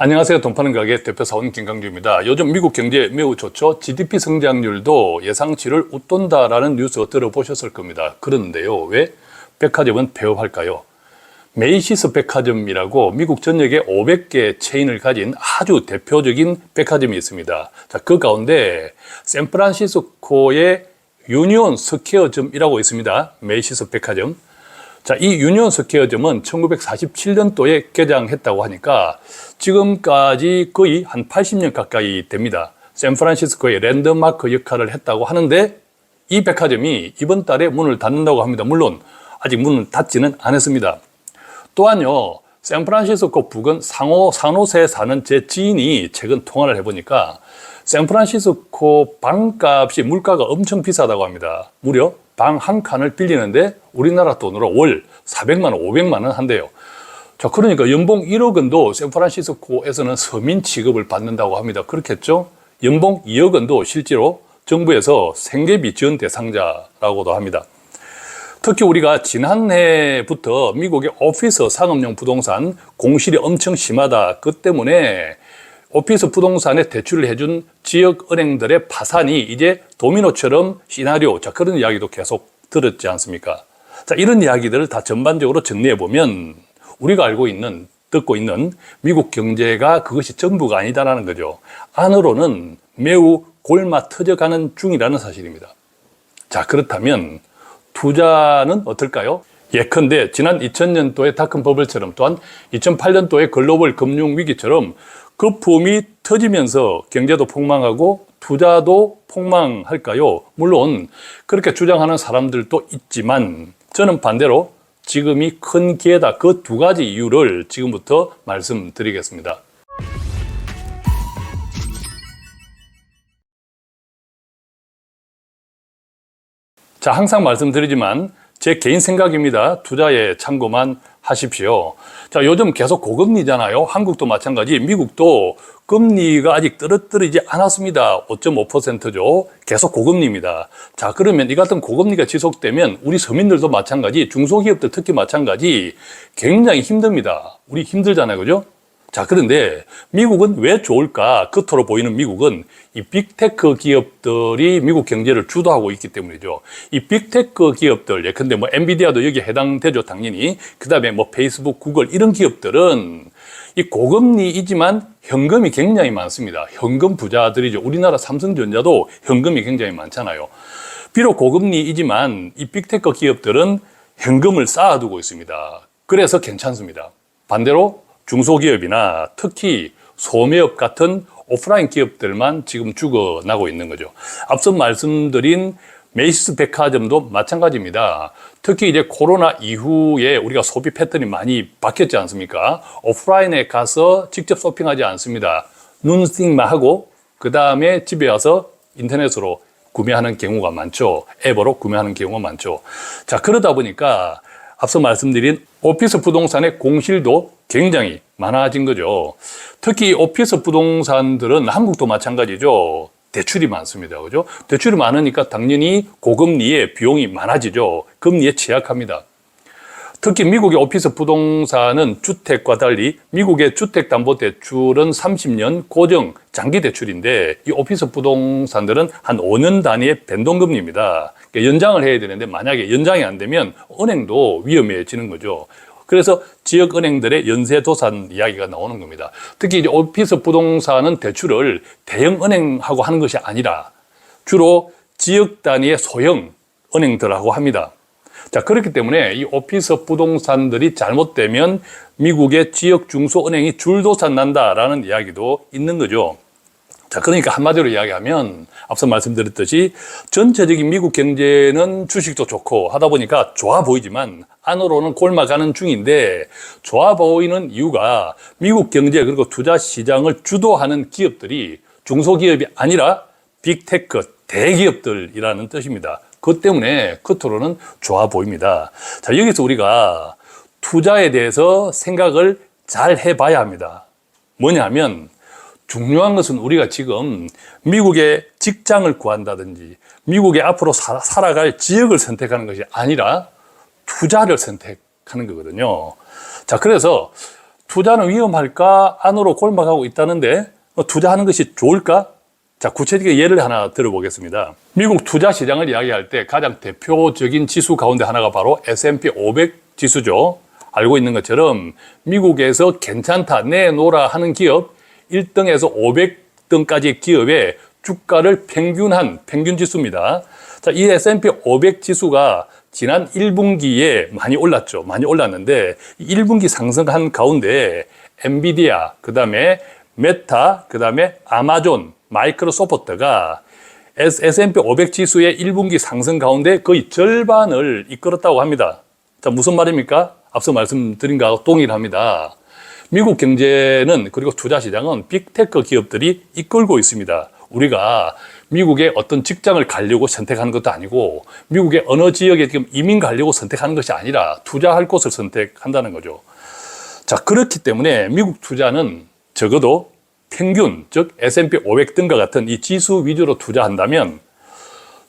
안녕하세요. 돈파는 가게 대표사원 김강주입니다. 요즘 미국 경제 매우 좋죠. GDP 성장률도 예상치를 웃돈다라는 뉴스 들어보셨을 겁니다. 그런데요, 왜 백화점은 폐업할까요? 메이시스 백화점이라고 미국 전역에 500개 체인을 가진 아주 대표적인 백화점이 있습니다. 자, 그 가운데 샌프란시스코의 유니온 스퀘어점이라고 있습니다. 메이시스 백화점. 자, 이 유니온 스퀘어점은 1947년도에 개장했다고 하니까 지금까지 거의 한 80년 가까이 됩니다. 샌프란시스코의 랜드마크 역할을 했다고 하는데 이 백화점이 이번 달에 문을 닫는다고 합니다. 물론 아직 문을 닫지는 않았습니다. 또한요, 샌프란시스코 부근 산호세에 사는 제 지인이 최근 통화를 해보니까 샌프란시스코 방값이 물가가 엄청 비싸다고 합니다. 무려 방 한 칸을 빌리는데 우리나라 돈으로 월 400만 원, 500만 원 한대요. 자, 그러니까 연봉 1억 원도 샌프란시스코에서는 서민 취급을 받는다고 합니다. 그렇겠죠? 연봉 2억 원도 실제로 정부에서 생계비 지원 대상자라고도 합니다. 특히 우리가 지난해부터 미국의 오피스 상업용 부동산 공실이 엄청 심하다. 그 때문에 오피스 부동산에 대출을 해준 지역은행들의 파산이 이제 도미노처럼 시나리오, 자, 그런 이야기도 계속 들었지 않습니까? 자, 이런 이야기들을 다 전반적으로 정리해보면 우리가 듣고 있는 미국 경제가 그것이 전부가 아니다라는 거죠. 안으로는 매우 골마 터져가는 중이라는 사실입니다. 자, 그렇다면 투자는 어떨까요? 예컨대 지난 2000년도의 닷컴 버블처럼 또한 2008년도의 글로벌 금융위기처럼 거품이 터지면서 경제도 폭망하고 투자도 폭망할까요? 물론 그렇게 주장하는 사람들도 있지만 저는 반대로 지금이 큰 기회다. 그 두 가지 이유를 지금부터 말씀드리겠습니다. 자, 항상 말씀드리지만 제 개인 생각입니다. 투자에 참고만 하십시오. 자, 요즘 계속 고금리잖아요. 한국도 마찬가지. 미국도 금리가 아직 떨어뜨리지 않았습니다. 5.5%죠. 계속 고금리입니다. 자, 그러면 이 같은 고금리가 지속되면 우리 서민들도 마찬가지, 중소기업들 특히 마찬가지 굉장히 힘듭니다. 우리 힘들잖아요. 그죠? 자, 그런데 미국은 왜 좋을까? 겉으로 보이는 미국은 이 빅테크 기업들이 미국 경제를 주도하고 있기 때문이죠. 이 빅테크 기업들, 예컨대 뭐 엔비디아도 여기에 해당되죠, 당연히. 그 다음에 뭐 페이스북, 구글 이런 기업들은 이 고금리이지만 현금이 굉장히 많습니다. 현금 부자들이죠. 우리나라 삼성전자도 현금이 굉장히 많잖아요. 비록 고금리이지만 이 빅테크 기업들은 현금을 쌓아두고 있습니다. 그래서 괜찮습니다. 반대로 중소기업이나 특히 소매업 같은 오프라인 기업들만 지금 죽어나고 있는 거죠. 앞서 말씀드린 메이시스 백화점도 마찬가지입니다. 특히 이제 코로나 이후에 우리가 소비 패턴이 많이 바뀌었지 않습니까? 오프라인에 가서 직접 쇼핑하지 않습니다. 눈스팅만 하고 그 다음에 집에 와서 인터넷으로 구매하는 경우가 많죠. 앱으로 구매하는 경우가 많죠. 자, 그러다 보니까 앞서 말씀드린 오피스 부동산의 공실도 굉장히 많아진 거죠. 특히 오피스 부동산들은 한국도 마찬가지죠. 대출이 많습니다. 그죠? 대출이 많으니까 당연히 고금리에 비용이 많아지죠. 금리에 취약합니다. 특히 미국의 오피스 부동산은 주택과 달리 미국의 주택담보대출은 30년 고정 장기 대출인데 이 오피스 부동산들은 한 5년 단위의 변동금리입니다. 그러니까 연장을 해야 되는데 만약에 연장이 안 되면 은행도 위험해지는 거죠. 그래서 지역은행들의 연쇄도산 이야기가 나오는 겁니다. 특히 이제 오피스 부동산은 대출을 대형은행하고 하는 것이 아니라 주로 지역 단위의 소형 은행들하고 합니다. 자, 그렇기 때문에 이 오피스 부동산들이 잘못되면 미국의 지역 중소은행이 줄도산 난다라는 이야기도 있는 거죠. 자, 그러니까 한마디로 이야기하면 앞서 말씀드렸듯이 전체적인 미국 경제는 주식도 좋고 하다 보니까 좋아 보이지만 안으로는 골마가는 중인데 좋아 보이는 이유가 미국 경제 그리고 투자 시장을 주도하는 기업들이 중소기업이 아니라 빅테크 대기업들이라는 뜻입니다. 그것 때문에 겉으로는 좋아 보입니다. 자, 여기서 우리가 투자에 대해서 생각을 잘 해봐야 합니다. 뭐냐면 중요한 것은 우리가 지금 미국의 직장을 구한다든지 미국에 앞으로 살아갈 지역을 선택하는 것이 아니라 투자를 선택하는 거거든요. 자, 그래서 투자는 위험할까? 안으로 골마가고 있다는데 투자하는 것이 좋을까? 자, 구체적인 예를 하나 들어보겠습니다. 미국 투자 시장을 이야기할 때 가장 대표적인 지수 가운데 하나가 바로 S&P 500 지수죠. 알고 있는 것처럼 미국에서 괜찮다, 내놓으라 하는 기업 1등에서 500등까지의 기업의 주가를 평균한 평균 지수입니다. 자, 이 S&P 500 지수가 지난 1분기에 많이 올랐죠. 많이 올랐는데 1분기 상승한 가운데 엔비디아, 그 다음에 메타, 그 다음에 아마존, 마이크로소프트가 S&P 500 지수의 1분기 상승 가운데 거의 절반을 이끌었다고 합니다. 자, 무슨 말입니까? 앞서 말씀드린 것과 동일합니다. 미국 경제는, 그리고 투자 시장은 빅테크 기업들이 이끌고 있습니다. 우리가 미국의 어떤 직장을 가려고 선택하는 것도 아니고 미국의 어느 지역에 지금 이민 가려고 선택하는 것이 아니라 투자할 곳을 선택한다는 거죠. 자, 그렇기 때문에 미국 투자는 적어도 평균, 즉 S&P 500 등과 같은 이 지수 위주로 투자한다면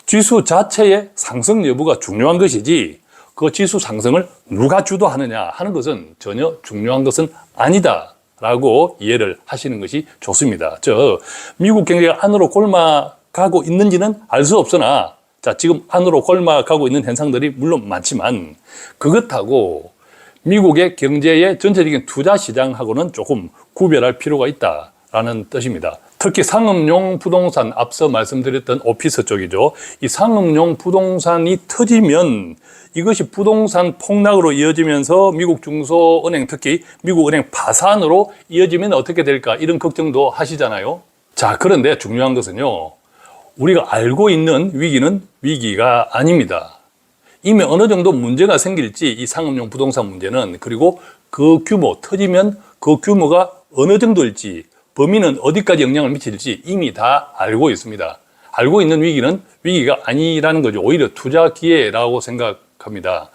지수 자체의 상승 여부가 중요한 것이지 그 지수 상승을 누가 주도하느냐 하는 것은 전혀 중요한 것은 아니다라고 이해를 하시는 것이 좋습니다. 즉 미국 경제가 안으로 골마가고 있는지는 알 수 없으나 자, 지금 안으로 골마가고 있는 현상들이 물론 많지만 그것하고 미국의 경제의 전체적인 투자 시장하고는 조금 구별할 필요가 있다라는 뜻입니다. 특히 상업용 부동산, 앞서 말씀드렸던 오피스 쪽이죠. 이 상업용 부동산이 터지면 이것이 부동산 폭락으로 이어지면서 미국 중소은행, 특히 미국 은행 파산으로 이어지면 어떻게 될까, 이런 걱정도 하시잖아요. 자, 그런데 중요한 것은요, 우리가 알고 있는 위기는 위기가 아닙니다. 이미 어느 정도 문제가 생길지, 이 상업용 부동산 문제는, 그리고 그 규모, 터지면 그 규모가 어느 정도일지, 범위는 어디까지 영향을 미칠지 이미 다 알고 있습니다. 알고 있는 위기는 위기가 아니라는 거죠. 오히려 투자 기회라고 생각합니다.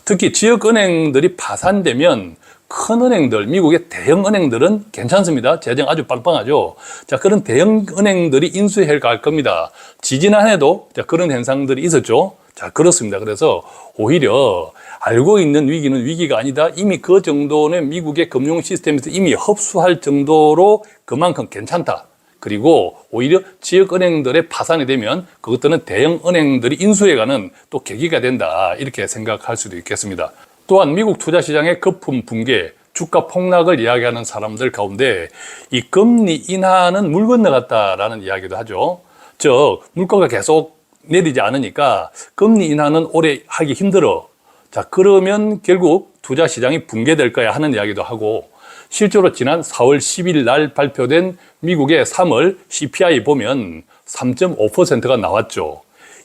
특히 지역은행들이 파산되면 큰 은행들, 미국의 대형 은행들은 괜찮습니다. 재정 아주 빵빵하죠. 자, 그런 대형 은행들이 인수해 갈 겁니다. 지지난해도 그런 현상들이 있었죠. 자, 그렇습니다. 그래서 오히려 알고 있는 위기는 위기가 아니다. 이미 그 정도는 미국의 금융 시스템에서 이미 흡수할 정도로 그만큼 괜찮다. 그리고 오히려 지역은행들의 파산이 되면 그것들은 대형 은행들이 인수해가는 또 계기가 된다. 이렇게 생각할 수도 있겠습니다. 또한 미국 투자 시장의 거품 붕괴, 주가 폭락을 이야기하는 사람들 가운데 이 금리 인하는 물 건너갔다라는 이야기도 하죠. 즉 물가가 계속 내리지 않으니까 금리 인하는 오래 하기 힘들어. 자, 그러면 결국 투자 시장이 붕괴될 거야 하는 이야기도 하고, 실제로 지난 4월 10일 날 발표된 미국의 3월 CPI 보면 3.5%가 나왔죠.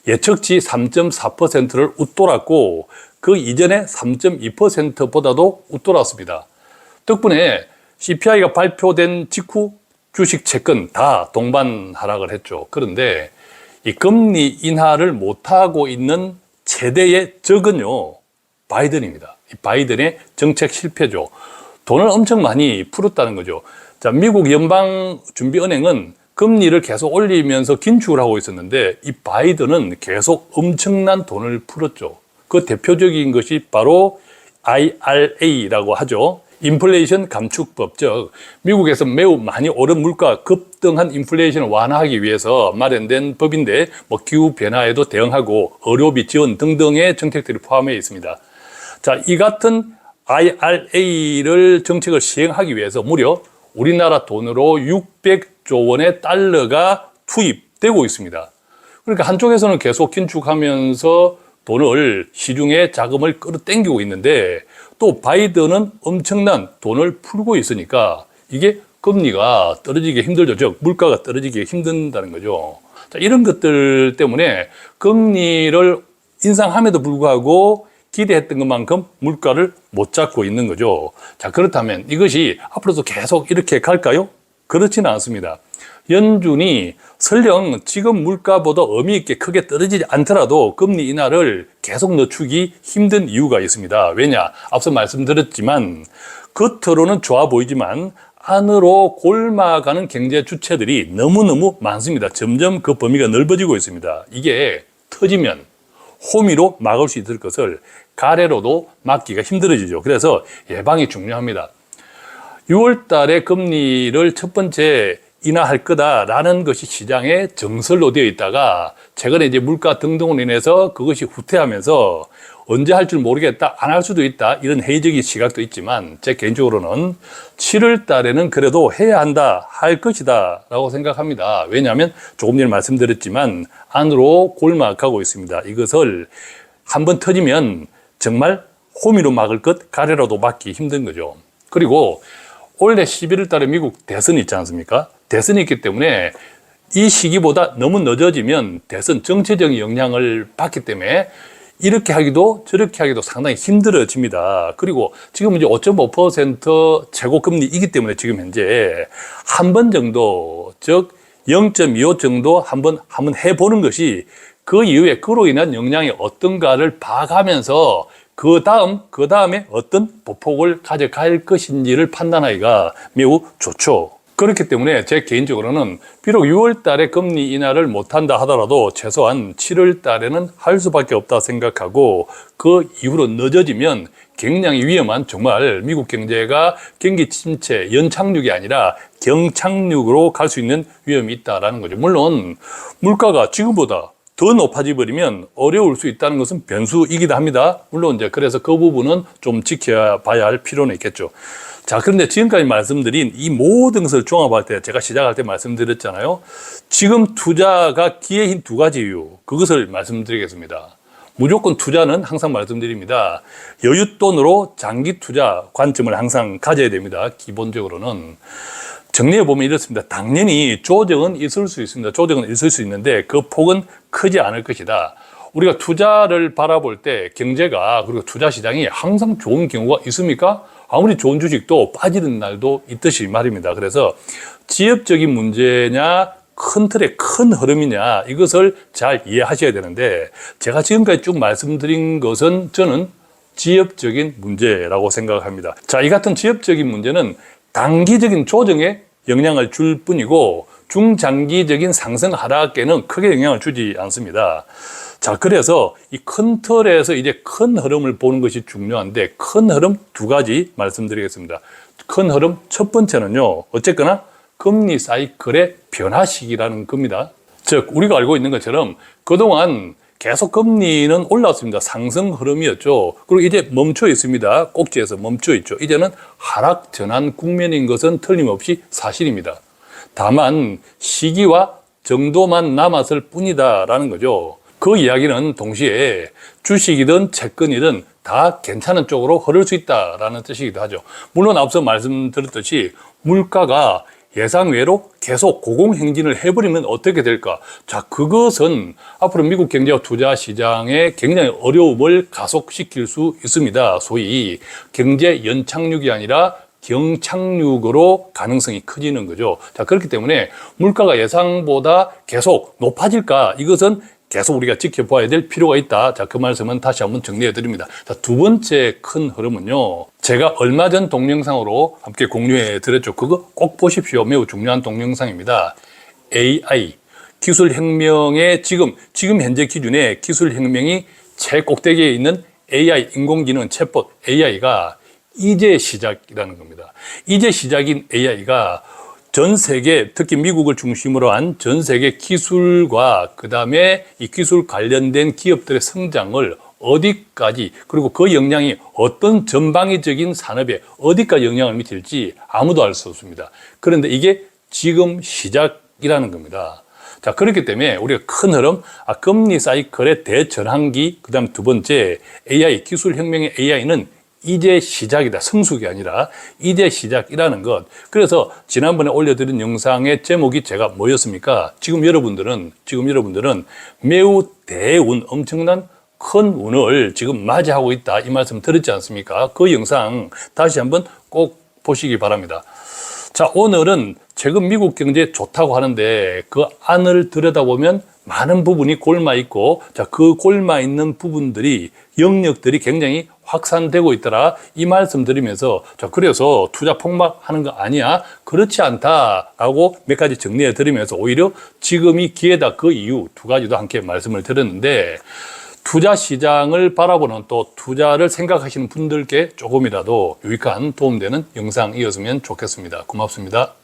예측치 3.4%를 웃돌았고 그 이전에 3.2%보다도 웃돌았습니다. 덕분에 CPI가 발표된 직후 주식 채권 다 동반 하락을 했죠. 그런데 이 금리 인하를 못하고 있는 최대의 적은요, 바이든입니다. 이 바이든의 정책 실패죠. 돈을 엄청 많이 풀었다는 거죠. 자, 미국 연방준비은행은 금리를 계속 올리면서 긴축을 하고 있었는데 이 바이든은 계속 엄청난 돈을 풀었죠. 그 대표적인 것이 바로 IRA라고 하죠. 인플레이션 감축법, 즉 미국에서 매우 많이 오른 물가, 급등한 인플레이션을 완화하기 위해서 마련된 법인데 기후 변화에도 대응하고 의료비 지원 등등의 정책들이 포함되어 있습니다. 자, 이 같은 IRA를 정책을 시행하기 위해서 무려 우리나라 돈으로 600조 원의 달러가 투입되고 있습니다. 그러니까 한쪽에서는 계속 긴축하면서 돈을, 시중에 자금을 끌어당기고 있는데 또 바이든은 엄청난 돈을 풀고 있으니까 이게 금리가 떨어지기 힘들죠. 즉 물가가 떨어지기 힘든다는 거죠. 자, 이런 것들 때문에 금리를 인상함에도 불구하고 기대했던 것만큼 물가를 못 잡고 있는 거죠. 자, 그렇다면 이것이 앞으로도 계속 이렇게 갈까요? 그렇지는 않습니다. 연준이 설령 지금 물가보다 의미 있게 크게 떨어지지 않더라도 금리 인하를 계속 늦추기 힘든 이유가 있습니다. 왜냐? 앞서 말씀드렸지만 겉으로는 좋아 보이지만 안으로 골마가는 경제 주체들이 너무너무 많습니다. 점점 그 범위가 넓어지고 있습니다. 이게 터지면 호미로 막을 수 있을 것을 가래로도 막기가 힘들어지죠. 그래서 예방이 중요합니다. 6월 달에 금리를 첫 번째 인하할 거다라는 것이 시장의 정설로 되어 있다가 최근에 이제 물가 등등으로 인해서 그것이 후퇴하면서 언제 할 줄 모르겠다, 안 할 수도 있다, 이런 회의적인 시각도 있지만 제 개인적으로는 7월 달에는 그래도 해야 한다, 할 것이다 라고 생각합니다. 왜냐하면 조금 전에 말씀드렸지만 안으로 골막하고 있습니다. 이것을 한번 터지면 정말 호미로 막을 것, 가래로도 막기 힘든 거죠. 그리고 올해 11월 달에 미국 대선이 있지 않습니까? 대선이 있기 때문에 이 시기보다 너무 늦어지면 대선 정치적인 영향을 받기 때문에 이렇게 하기도 저렇게 하기도 상당히 힘들어집니다. 그리고 지금 이제 5.5% 최고금리이기 때문에 지금 현재 한 번 정도, 즉 0.25 정도 한번 해보는 것이 그 이후에 그로 인한 영향이 어떤가를 봐가면서 그 다음에 어떤 보폭을 가져갈 것인지를 판단하기가 매우 좋죠. 그렇기 때문에 제 개인적으로는 비록 6월 달에 금리 인하를 못한다 하더라도 최소한 7월 달에는 할 수밖에 없다 생각하고 그 이후로 늦어지면 굉장히 위험한, 정말 미국 경제가 경기 침체, 연착륙이 아니라 경착륙으로 갈 수 있는 위험이 있다는 거죠. 물론 물가가 지금보다 더 높아져 버리면 어려울 수 있다는 것은 변수이기도 합니다. 물론 이제 그래서 그 부분은 좀 지켜봐야 할 필요는 있겠죠. 자, 그런데 지금까지 말씀드린 이 모든 것을 종합할 때, 제가 시작할 때 말씀드렸잖아요. 지금 투자가 기회인 두 가지 이유, 그것을 말씀드리겠습니다. 무조건 투자는 항상 말씀드립니다. 여윳돈으로 장기 투자 관점을 항상 가져야 됩니다. 기본적으로는. 정리해 보면 이렇습니다. 당연히 조정은 있을 수 있습니다. 조정은 있을 수 있는데 그 폭은 크지 않을 것이다. 우리가 투자를 바라볼 때 경제가, 그리고 투자 시장이 항상 좋은 경우가 있습니까? 아무리 좋은 주식도 빠지는 날도 있듯이 말입니다. 그래서 지엽적인 문제냐, 큰 틀의 큰 흐름이냐, 이것을 잘 이해하셔야 되는데, 제가 지금까지 쭉 말씀드린 것은 저는 지엽적인 문제라고 생각합니다. 자, 이 같은 지엽적인 문제는 단기적인 조정에 영향을 줄 뿐이고 중장기적인 상승 하락에는 크게 영향을 주지 않습니다. 자, 그래서 이 큰 틀에서 이제 큰 흐름을 보는 것이 중요한데, 큰 흐름 두 가지 말씀드리겠습니다. 큰 흐름 첫 번째는요, 어쨌거나 금리 사이클의 변화 시기라는 겁니다. 즉 우리가 알고 있는 것처럼 그동안 계속 금리는 올랐습니다. 상승 흐름이었죠. 그리고 이제 멈춰 있습니다. 꼭지에서 멈춰 있죠. 이제는 하락 전환 국면인 것은 틀림없이 사실입니다. 다만 시기와 정도만 남았을 뿐이다라는 거죠. 그 이야기는 동시에 주식이든 채권이든 다 괜찮은 쪽으로 흐를 수 있다라는 뜻이기도 하죠. 물론 앞서 말씀드렸듯이 물가가 예상외로 계속 고공행진을 해버리면 어떻게 될까? 자, 그것은 앞으로 미국 경제와 투자 시장에 굉장히 어려움을 가속시킬 수 있습니다. 소위 경제 연착륙이 아니라 경착륙으로 가능성이 커지는 거죠. 자, 그렇기 때문에 물가가 예상보다 계속 높아질까? 이것은 계속 우리가 지켜봐야 될 필요가 있다. 자, 그 말씀은 다시 한번 정리해 드립니다. 자, 두 번째 큰 흐름은요, 제가 얼마 전 동영상으로 함께 공유해 드렸죠. 그거 꼭 보십시오. 매우 중요한 동영상입니다. AI, 기술혁명의 지금 현재 기준의 기술혁명이 최꼭대기에 있는 AI, 인공지능 챗봇 AI가 이제 시작이라는 겁니다. 이제 시작인 AI가 전 세계, 특히 미국을 중심으로 한 전 세계 기술과 그 다음에 이 기술 관련된 기업들의 성장을 어디까지, 그리고 그 영향이 어떤 전방위적인 산업에 어디까지 영향을 미칠지 아무도 알 수 없습니다. 그런데 이게 지금 시작이라는 겁니다. 자, 그렇기 때문에 우리가 큰 흐름, 금리 사이클의 대전환기, 그 다음 두 번째 AI, 기술혁명의 AI는 이제 시작이다. 성숙이 아니라 이제 시작이라는 것. 그래서 지난번에 올려드린 영상의 제목이 제가 뭐였습니까? 지금 여러분들은 매우 대운, 엄청난 큰 운을 지금 맞이하고 있다. 이 말씀 들었지 않습니까? 그 영상 다시 한번 꼭 보시기 바랍니다. 자, 오늘은 최근 미국 경제 좋다고 하는데 그 안을 들여다보면 많은 부분이 골마 있고, 자, 그 골마 있는 부분들이, 영역들이 굉장히 확산되고 있더라. 이 말씀 드리면서, 자, 그래서 투자 폭락하는 거 아니야? 그렇지 않다라고 몇 가지 정리해 드리면서 오히려 지금이 기회다. 그 이유 두 가지도 함께 말씀을 드렸는데, 투자 시장을 바라보는 또 투자를 생각하시는 분들께 조금이라도 유익한 도움되는 영상이었으면 좋겠습니다. 고맙습니다.